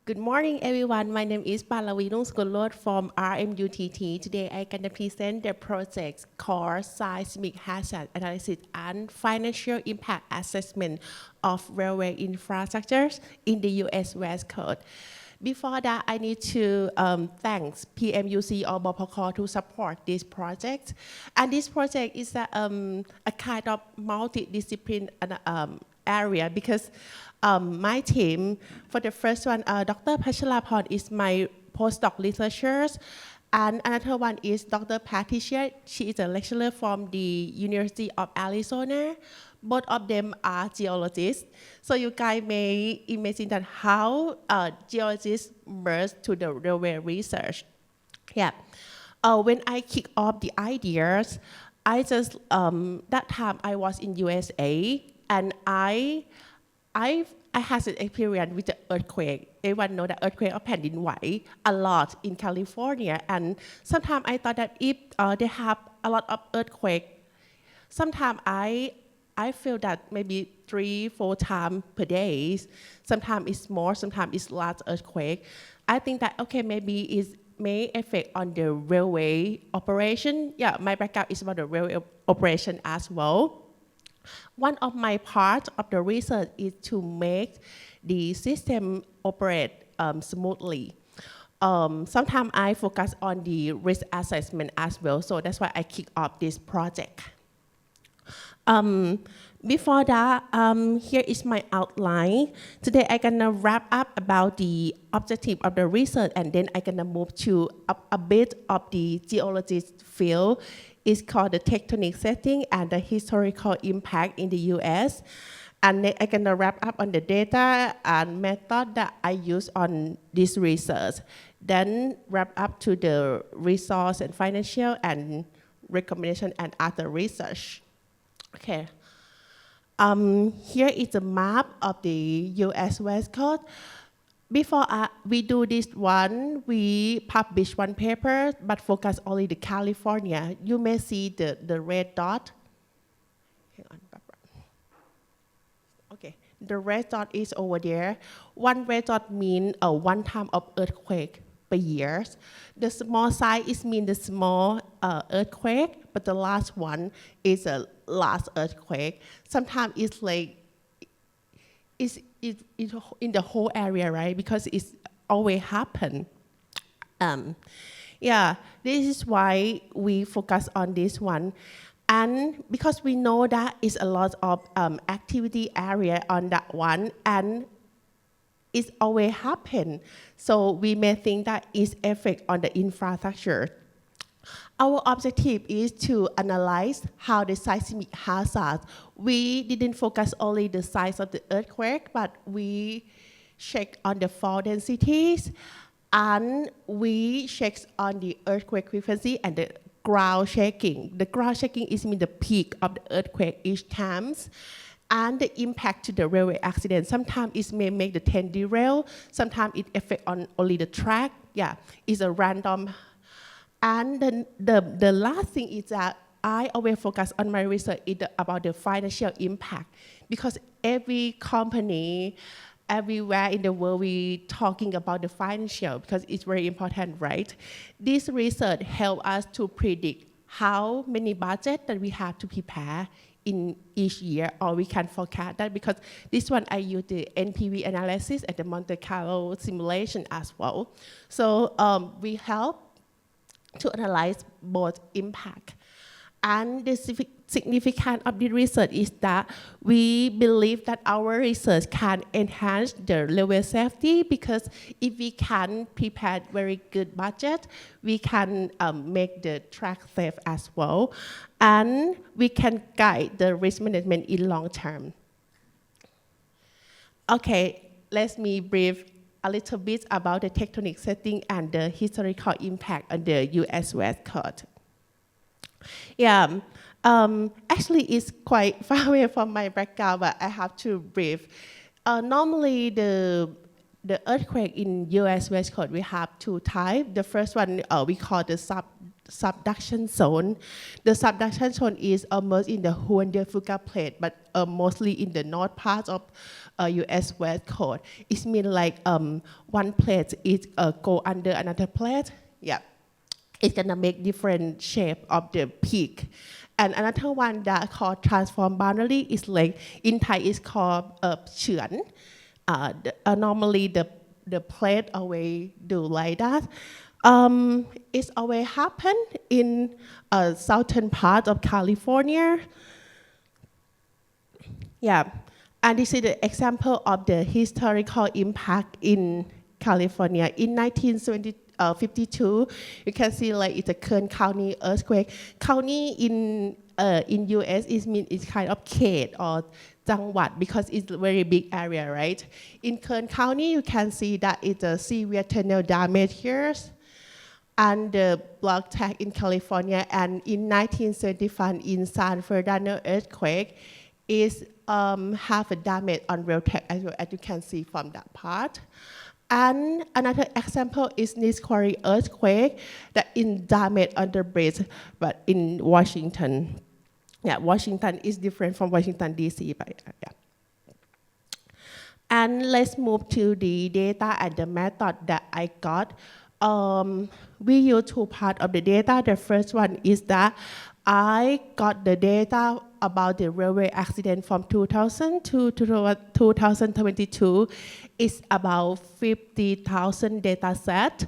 Good morning, everyone. My name is Panrawee Rungskunroch from RMUTT. Today, I'm going to present the project called Seismic Hazard Analysis and Financial Impact Assessment of Railway Infrastructures in the U.S. West Coast. Before that, I need to thank PMUC or BPK to support this project. And this project is a kind of multidisciplinary area because my team, for the first one, Dr. Panrawee is my postdoc researcher, and another one is Dr. Patricia. She is a lecturer from the University of Arizona. Both of them are geologists. So you guys may imagine that how geologists merge to the railway research. Yeah. When I kick off the ideas, I just, that time I was in USA, and I had an experience with the earthquake. Everyone know that earthquake or แผ่นดินไหว a lot in California. And sometimes I thought that if they have a lot of earthquake, sometimes I feel that maybe 3-4 times per day. Sometimes it's more, sometimes it's large earthquake. I think that, okay, maybe it may affect on the railway operation. Yeah, my background is about the railway operation as well. One of my parts of the research is to make the system operate smoothly. Sometimes I focus on the risk assessment as well, so that's why I kick off this project. Before that, here is my outline. Today I'm gonna wrap up about the objective of the research, and then I'm gonna move to a bit of the geologist field. It's called the tectonic setting and the historical impact in the U.S. And then I'm gonna wrap up on the data and method that I use on this research. Then wrap up to the resource and financial and recommendation and other research. Okay. Here is a map of the U.S. West Coast. Before we do this one, we publish one paper, but focus only the California. You may see the red dot. Hang on, okay, the red dot is over there. One red dot means one time of earthquake per year. The small size is mean the small earthquake, but the last one is a large earthquake. Sometimes it's like it's in the whole area, right? Because it's always happen. Yeah, this is why we focus on this one. And because we know that is a lot of activity area on that one, and it's always happen. So we may think that is effect on the infrastructure. Our objective is to analyze how the seismic hazard. We didn't focus only the size of the earthquake, but we checked on the fault densities, and we checked on the earthquake frequency and the ground shaking. The ground shaking is mean the peak of the earthquake each time, and the impact to the railway accident. Sometimes it may make the train derail. Sometimes it affect on only the track. Yeah, it's a random. And the last thing is that I always focus on my research about the financial impact, because every company, everywhere in the world, we talking about the financial because it's very important, right? This research help us to predict how many budget that we have to prepare in each year, or we can forecast that, because this one I use the NPV analysis and the Monte Carlo simulation as well. So we help to analyze both impact. And the significance of the research is that we believe that our research can enhance the railway safety, because if we can prepare very good budget, we can make the track safe as well. And we can guide the risk management in long term. Okay, let me brief a little bit about the tectonic setting and the historical impact on the U.S. West Coast. Yeah, actually it's quite far away from my background, but I have to brief. Normally the earthquake in U.S. West Coast, we have two types. The first one we call the subduction zone. The subduction zone is almost in the Huon-Fuga plate, but mostly in the north part of U.S. West Coast. It means like one plate is go under another plate. Yeah, it's gonna make different shape of the peak. And another one that called transform boundary is like in Thai is called Chuan. Normally the plate always do like that. It's always happen in southern part of California. Yeah, and this is the example of the historical impact in California. In 1952, you can see like it's a Kern County earthquake. County in US it's kind of ket or จังหวัด because it's a very big area, right? In Kern County, you can see that it's a severe tornado damage here. And the block tag in California, and in 1975 in San Fernando earthquake is have a damage on rail track as you can see from that part. And another example is this quarry earthquake that in damage on the bridge, but in Washington. Yeah, Washington is different from Washington DC, but yeah. And let's move to the data and the method that I got. We use two parts of the data. The first one is that I got the data about the railway accident from 2000 to 2022. It's about 50,000 data set.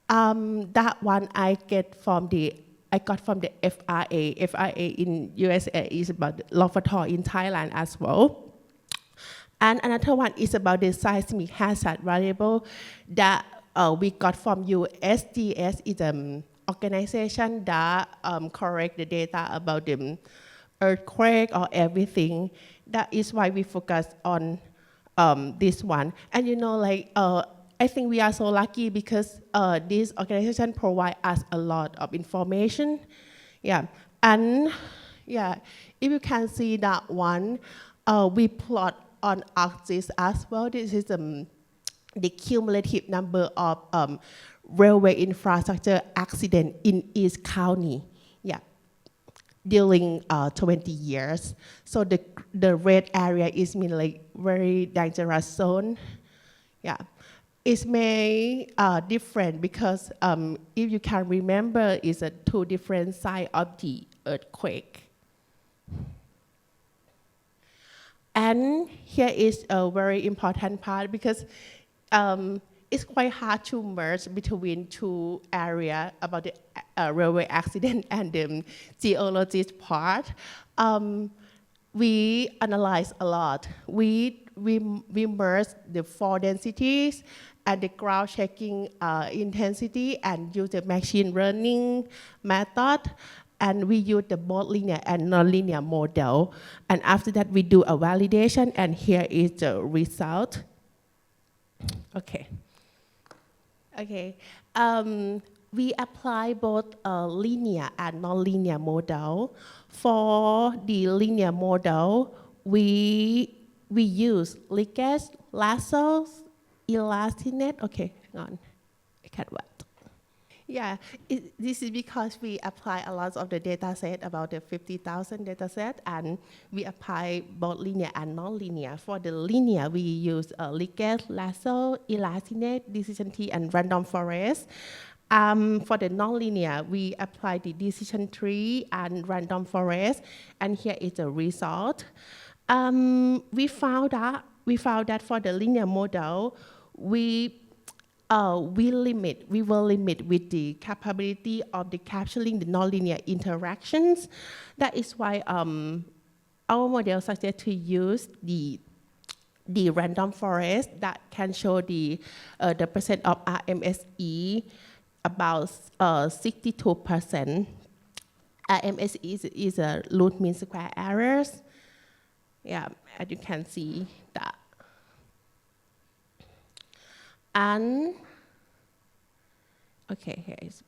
That one I got from the FRA. FRA in USA is about Lofator in Thailand as well. And another one is about the seismic hazard variable that we got from USGS. It's an organization that correct the data about the earthquake or everything. That is why we focus on this one. And you know, like I think we are so lucky because this organization provide us a lot of information. Yeah, and yeah, if you can see that one, we plot on axis as well. This is the cumulative number of railway infrastructure accident in East County. Yeah, during 20 years. So the red area is mean like very dangerous zone. Yeah. It's may different because if you can remember, it's a two different sides of the earthquake. And here is a very important part because it's quite hard to merge between two areas about the railway accident and the geologist part. We analyze a lot. We merge the four densities and the ground checking intensity and use the machine learning method. And we use the both linear and nonlinear model. And after that, we do a validation, and here is the result. Okay. Okay. We apply both linear and nonlinear model. For the linear model, we use linkage, lassos, elastinate. Okay, hang on. I can't wait. Yeah, this is because we apply a lot of the data set, about the 50,000 data set, and we apply both linear and non-linear. For the linear, we use linkage, lasso, elastinate, decision tree, and random forest. For the non-linear, we apply the decision tree and random forest, and here is the result. We found that for the linear model, we will limit with the capability of the capturing the nonlinear interactions. That is why our model suggests to use the random forest that can show the percent of RMSE about 62%. RMSE is a root mean square errors. Yeah, as you can see that. And okay, here is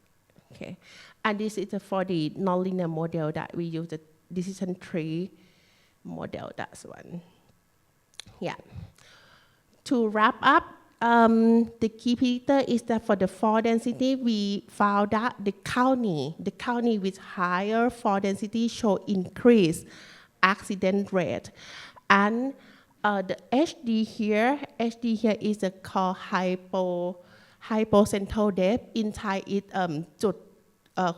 okay. And this is for the nonlinear model that we use the decision tree model. That's one. Yeah. To wrap up, The key predictor is that for the fall density, we found that the county with higher fall density show increased accident rate. And the HD here is called hypocentral depth. In Thai, it จุด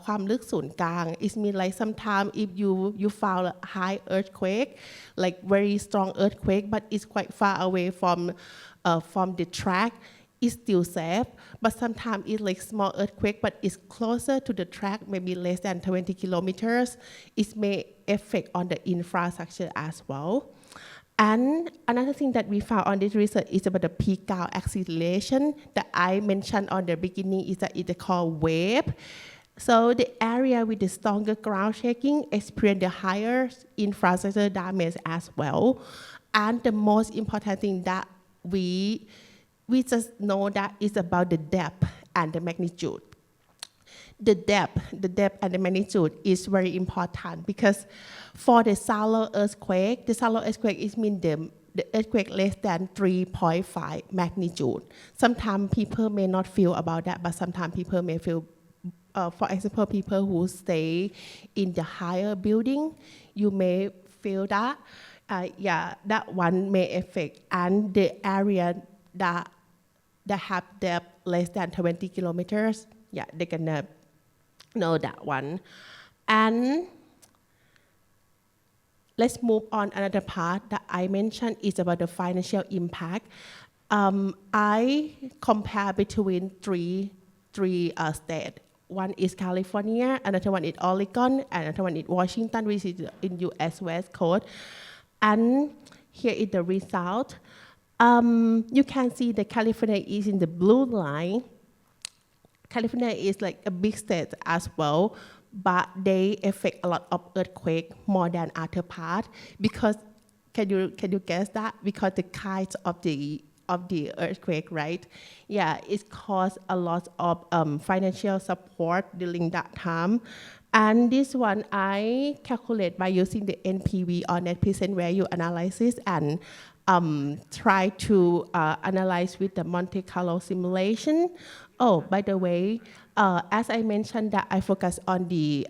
ความลึกศูนย์กลาง it means like sometimes if you found a high earthquake, like very strong earthquake, but it's quite far away from the track, it's still safe. But sometimes it's like small earthquake, but it's closer to the track, maybe less than 20 kilometers. It may affect on the infrastructure as well. And another thing that we found on this research is about the peak Gauss acceleration that I mentioned on the beginning is that it's called wave. So the area with the stronger ground shaking experience the higher infrastructure damage as well. And the most important thing that we just know that is about the depth and the magnitude. The depth and the magnitude is very important because for the shallow earthquake is mean the earthquake less than 3.5 magnitude. Sometimes people may not feel about that, but sometimes people may feel. For example, people who stay in the higher building, you may feel that. That one may affect, and the area that have depth less than 20 kilometers, they're gonna know that one. And let's move on. Another part that I mentioned is about the financial impact. I compare between three states. One is California, another one is Oregon, and another one is Washington, which is in U.S. West Coast. And here is the result. You can see that California is in the blue line. California is like a big state as well, but they affect a lot of earthquake more than other parts. Because can you guess that? Because the kinds of the earthquake, right? It caused a lot of financial support during that time. And this one I calculate by using the NPV or net present value analysis and try to analyze with the Monte Carlo simulation. Oh, by the way, as I mentioned that I focus on the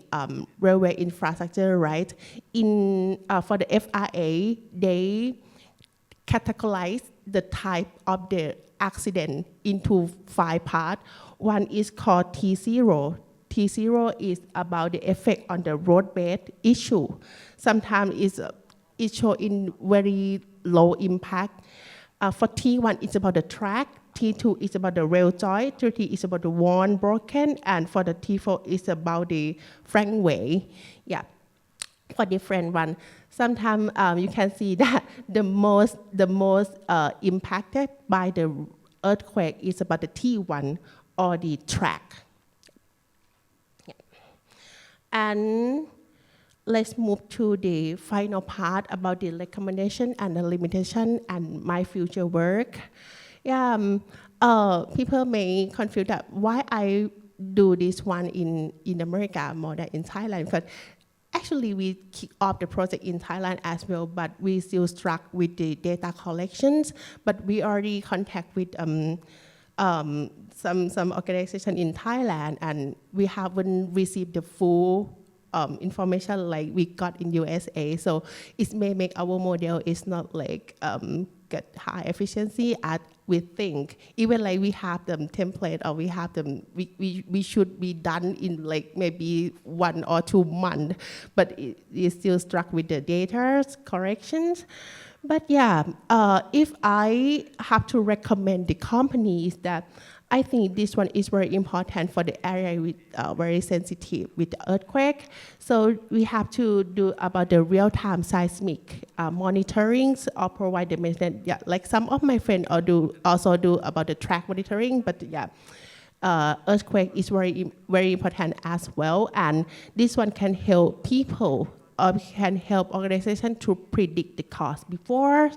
railway infrastructure, right? For the FRA, they categorize the type of the accident into 5 parts. One is called T0. T0 is about the effect on the roadbed issue. Sometimes it's show in very low impact. For T1, it's about the track. T2 is about the rail joint. T3 is about the worn, broken. And for the T4, it's about the flankway. For different one. Sometimes you can see that the most impacted by the earthquake is about the T1 or the track. And let's move to the final part about the recommendation and the limitation and my future work. People may confuse that why I do this one in America more than in Thailand. Because actually, we kick off the project in Thailand as well, but we still struck with the data collections. But we already contact with some organization in Thailand, and we haven't received the full information like we got in USA. So it may make our model is not like get high efficiency as we think. Even like we have them template or we have them, we should be done in like maybe 1 or 2 months, but it is still struck with the data corrections. But if I have to recommend the companies that I think this one is very important for the area with very sensitive with the earthquake. So we have to do about the real-time seismic monitoring or provide the maintenance. Like some of my friends also do about the track monitoring, but earthquake is very, very important as well. And this one can help people or can help organizations to predict the cost before.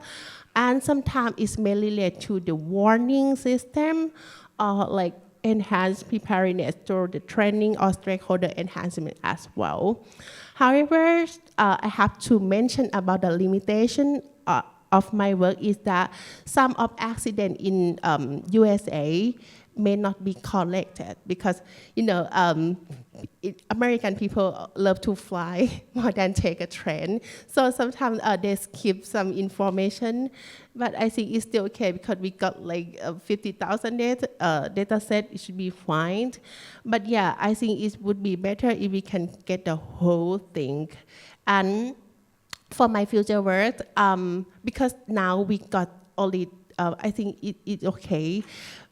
And sometimes it's mainly related to the warning system, like enhanced preparedness through the training or stakeholder enhancement as well. However, I have to mention about the limitation of my work is that some of accident in USA may not be collected because American people love to fly more than take a train. So sometimes they skip some information, but I think it's still okay because we got like 50,000 data set. It should be fine. But yeah, I think it would be better if we can get the whole thing. And for my future work, because now we got only, I think it's okay,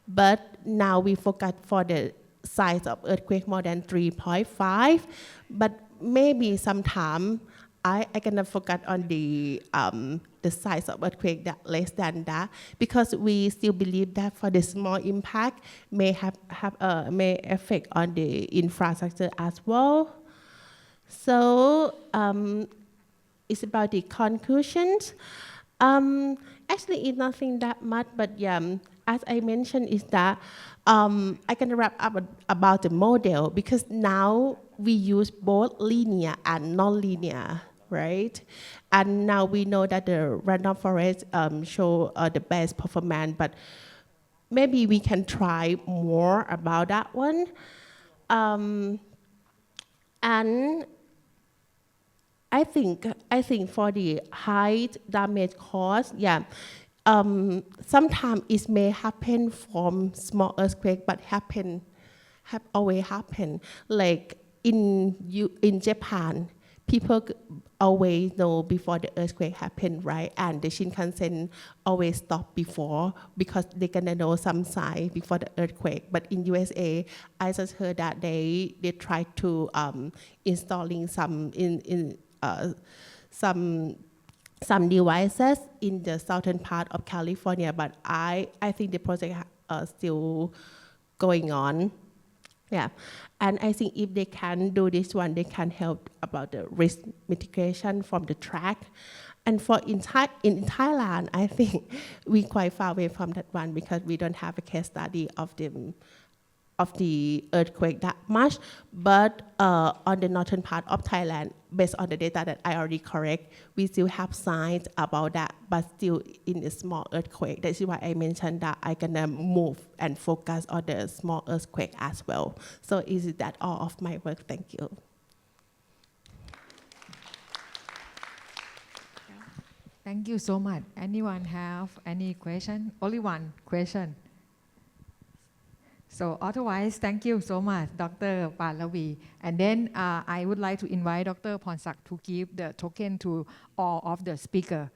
but now we focus for the size of earthquake more than 3.5, but maybe sometime I gonna focus on the size of earthquake that less than that, because we still believe that for the small impact may may affect on the infrastructure as well. So it's about the conclusions. Actually, it's nothing that much, but yeah, as I mentioned, is that I can wrap up about the model, because now we use both linear and non-linear, right? And now we know that the random forest show the best performance, but maybe we can try more about that one. And I think for the high damage cause, yeah, sometimes it may happen from small earthquake, but have always happen. Like in Japan, people always know before the earthquake happened, right? And the Shinkansen always stop before, because they're gonna know some sign before the earthquake. But in USA, I just heard that they try to installing some devices in the southern part of California, but I think the project still going on. Yeah, and I think if they can do this one, they can help about the risk mitigation from the track. And for in Thailand, I think we quite far away from that one, because we don't have a case study of the earthquake that much, but on the northern part of Thailand, based on the data that I already correct, we still have signs about that, but still in a small earthquake. That's why I mentioned that I'm gonna move and focus on the small earthquake as well. So is that all of my work? Thank you. Thank you so much. Anyone have any question? Only one question. So otherwise, thank you so much, Dr. Panrawee. And then I would like to invite Dr. Phonsak to give the token to all of the speakers.